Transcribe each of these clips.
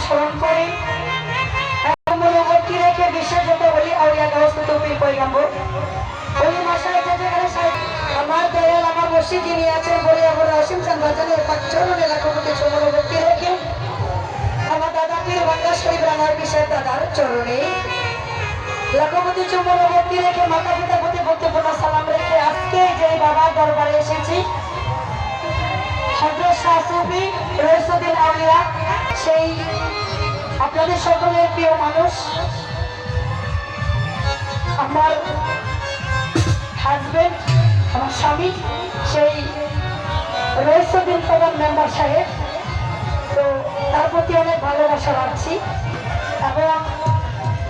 স্মরণ করে মনোবর্তী রেখে বিশ্বযত বলি আউলিয়া গাউসুল পীর পয়গম্বর ওলি মাশায়েখ যেখানে আমার দয়াল আমার মুর্শিদ যিনি আছেন বলি আবু রাসিম চাঁদ বাজানের পাক চরণে লাখো কোটি মনোবর্তী রেখে আমার দাদা পীর বাংলা শরীফ রানার বিষয় দাদার চরণে লাখপতি মনোবর্তী রেখে মাতা পিতা প্রতি বক্তব্য সালাম রেখে আজকে যে বাবার দরবারে এসেছি হযরত শাহ সুফি রইসুদ্দিন আউলিয়া সেই আপনাদের সকলের প্রিয় মানুষ আমার হাজবেন্ড আমার স্বামী সেই রইসুদ্দিন প্রধান মেম্বার সাহেব তো তার প্রতি অনেক ভালোবাসা রাখছি এবং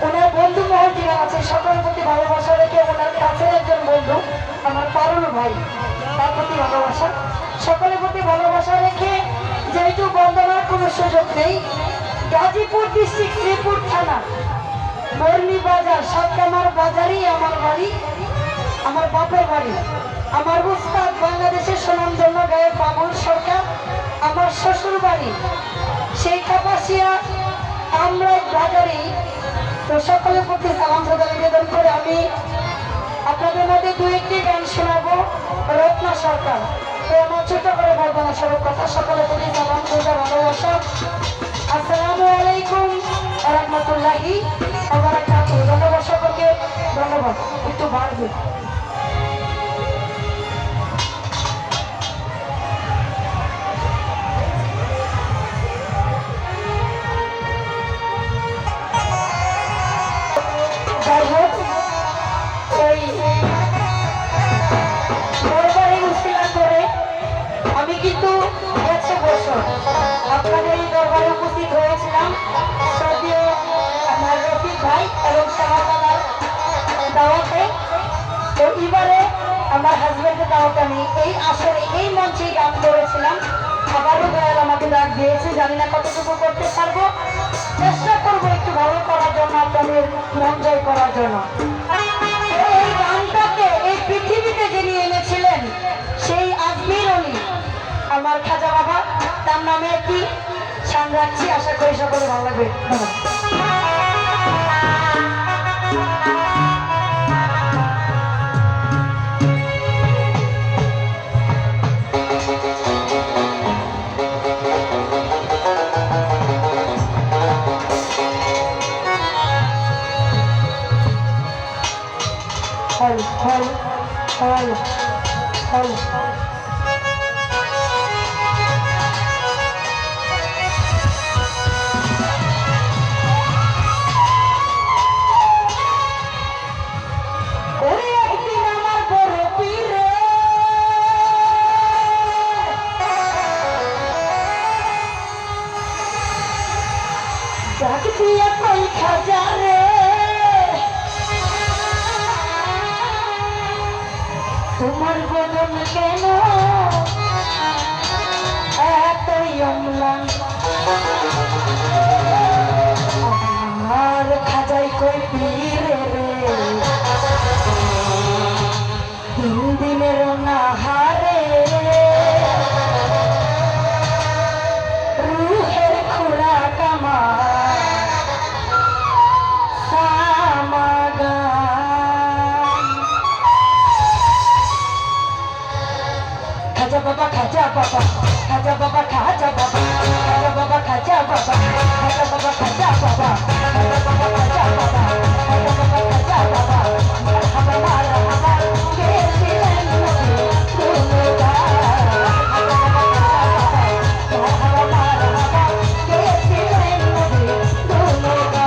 ওনার বন্ধু মহল যিনি আছে সকলের প্রতি ভালোবাসা রেখে ওনার কাছের একজন বন্ধু আমার পারুল ভাই তার প্রতি ভালোবাসা সকলের প্রতি ভালোবাসা রেখে যেহেতু বন্দনার কোনো সুযোগ নেই গাজীপুর ডিস্ট্রিক্ট শ্রীপুর থানা বর্ণি বাজার সাতকামার বাজারই আমার বাড়ি আমার বাপের বাড়ি আমার উস্তাদ বাংলাদেশের সুনামধন্য গায়ক বাবুল সরকার আমার শ্বশুর বাড়ি সেই কাপাসিয়া আমরা বাজারেই তো সকলের প্রতি সালাম শ্রদ্ধা নিবেদন করে আমি আপনাদের মধ্যে দু একটি গান শোনাবো রত্না সরকার তো আমার ছোট করে বলবো না সব কথা সকলের প্রতি সালাম শ্রদ্ধা ভালোবাসা আসসালামু আলাইকুম ওয়া রাহমাতুল্লাহি ওয়া বারাকাতুহু ধন্যবাদ সকলকে ধন্যবাদ একটু বাড়বে আমি কিন্তু গেছে বছর আপনাদের এই দরবারে উপস্থিত হয়েছিলাম শ্রদ্ধেয় আমার রফিক ভাই এবং শাহবাগার দাওয়াতে তো এবারে আমার হাজবেন্ডের দাওয়াতে আমি এই আসরে এই মঞ্চে গান করেছিলাম আবারও দয়াল আমাকে ডাক দিয়েছে জানি না কতটুকু করতে পারবো চেষ্টা করবো একটু ভালো করার জন্য আপনাদের মন জয় করার জন্য এই গানটাকে এই পৃথিবীতে যিনি এনেছিলেন সেই আজমির অলি আমার খাজা বাবা তার নামে একটি গান রাখছি আশা করি সকলে ভালো লাগবে হল হল হল হল তোমার বদন কেন এতই অম্লান আমার খাজাই কই পীরে রে তিন দিনের না হারে রুহের খোলা কামা Kaja baba, kaja baba, kaja baba, kaja baba, kaja baba, kaja baba, kaja baba, kaja baba, kaja baba, kaja baba, kaja baba, kaja baba. Marhaba, marhaba, kesilen nabi, dunuga. Marhaba, marhaba, kesilen nabi, dunuga.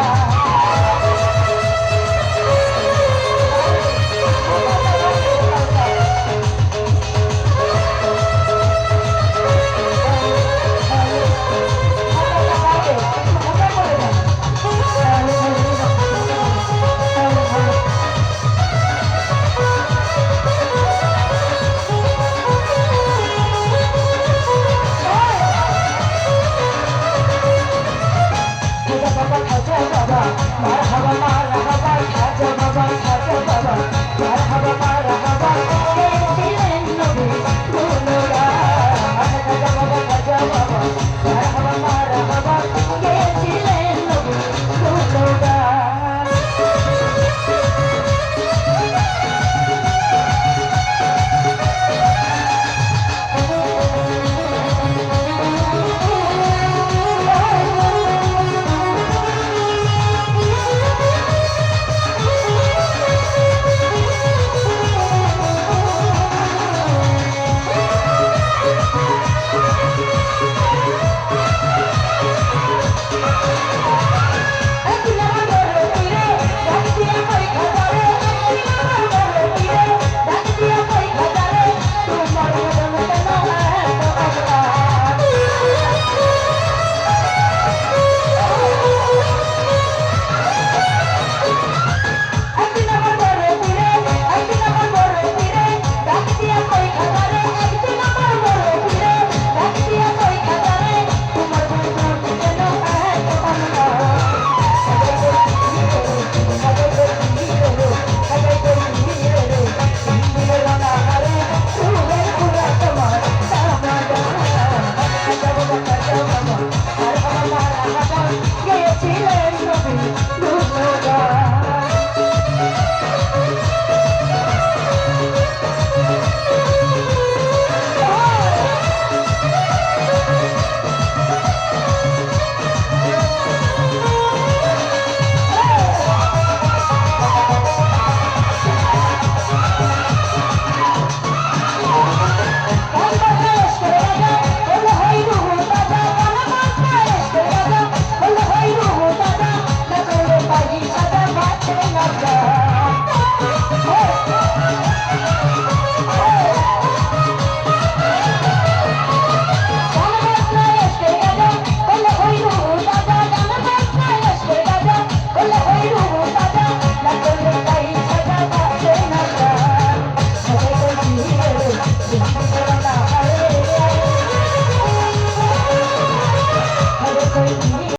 Marhaba, marhaba, kaja baba, kaja baba, marhaba, marhaba, kesilen nabi, dunuga. Kaja baba, kaja baba, marhaba, marhaba, kesilen Thank